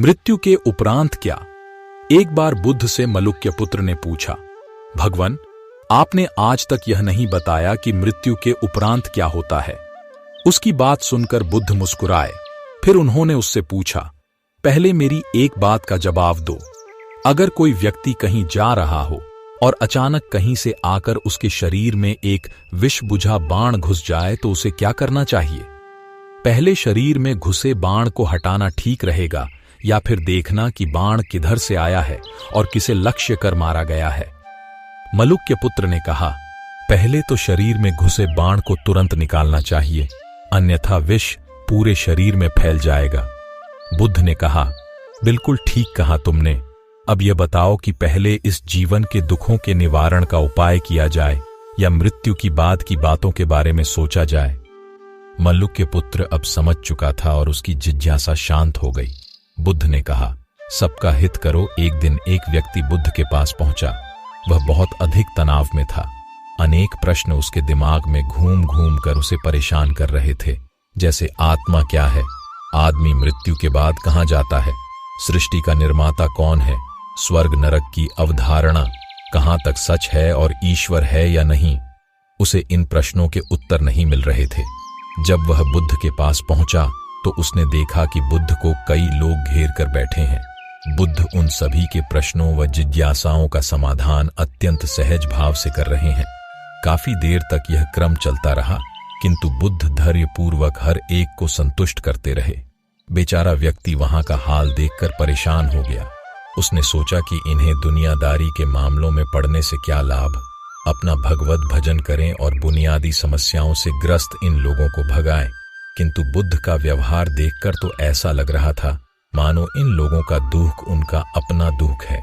मृत्यु के उपरांत क्या? एक बार बुद्ध से मलुक्य पुत्र ने पूछा, भगवान, आपने आज तक यह नहीं बताया कि मृत्यु के उपरांत क्या होता है। उसकी बात सुनकर बुद्ध मुस्कुराए। फिर उन्होंने उससे पूछा, पहले मेरी एक बात का जवाब दो। अगर कोई व्यक्ति कहीं जा रहा हो और अचानक कहीं से आकर उसके शरीर में एक विष बुझा बाण घुस जाए तो उसे क्या करना चाहिए? पहले शरीर में घुसे बाण को हटाना ठीक रहेगा या फिर देखना कि बाण किधर से आया है और किसे लक्ष्य कर मारा गया है? मलुक्य पुत्र ने कहा, पहले तो शरीर में घुसे बाण को तुरंत निकालना चाहिए, अन्यथा विष पूरे शरीर में फैल जाएगा। बुद्ध ने कहा, बिल्कुल ठीक कहा तुमने। अब यह बताओ कि पहले इस जीवन के दुखों के निवारण का उपाय किया जाए या मृत्यु की बाद की बातों के बारे में सोचा जाए? मलुक्य पुत्र अब समझ चुका था और उसकी जिज्ञासा शांत हो गई। बुद्ध ने कहा, सबका हित करो। एक दिन एक व्यक्ति बुद्ध के पास पहुंचा। वह बहुत अधिक तनाव में था। अनेक प्रश्न उसके दिमाग में घूम घूम कर उसे परेशान कर रहे थे, जैसे आत्मा क्या है, आदमी मृत्यु के बाद कहां जाता है, सृष्टि का निर्माता कौन है, स्वर्ग नरक की अवधारणा कहां तक सच है और ईश्वर है या नहीं। उसे इन प्रश्नों के उत्तर नहीं मिल रहे थे। जब वह बुद्ध के पास पहुंचा तो उसने देखा कि बुद्ध को कई लोग घेर कर बैठे हैं। बुद्ध उन सभी के प्रश्नों व जिज्ञासाओं का समाधान अत्यंत सहज भाव से कर रहे हैं। काफी देर तक यह क्रम चलता रहा, किंतु बुद्ध धैर्यपूर्वक हर एक को संतुष्ट करते रहे। बेचारा व्यक्ति वहां का हाल देखकर परेशान हो गया। उसने सोचा कि इन्हें दुनियादारी के मामलों में पड़ने से क्या लाभ, अपना भगवत भजन करें और बुनियादी समस्याओं से ग्रस्त इन लोगों को भगाएं। किंतु बुद्ध का व्यवहार देखकर तो ऐसा लग रहा था मानो इन लोगों का दुख उनका अपना दुख है।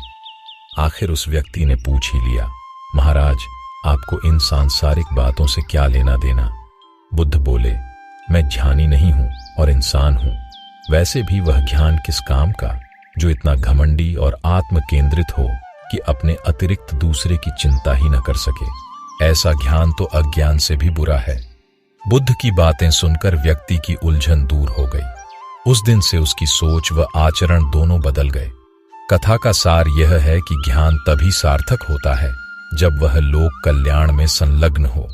आखिर उस व्यक्ति ने पूछ ही लिया, महाराज, आपको इन सांसारिक बातों से क्या लेना देना? बुद्ध बोले, मैं ज्ञानी नहीं हूं और इंसान हूं। वैसे भी वह ज्ञान किस काम का जो इतना घमंडी और आत्म केंद्रित हो कि अपने अतिरिक्त दूसरे की चिंता ही न कर सके। ऐसा ज्ञान तो अज्ञान से भी बुरा है। बुद्ध की बातें सुनकर व्यक्ति की उलझन दूर हो गई। उस दिन से उसकी सोच व आचरण दोनों बदल गए। कथा का सार यह है कि ज्ञान तभी सार्थक होता है जब वह लोक कल्याण में संलग्न हो।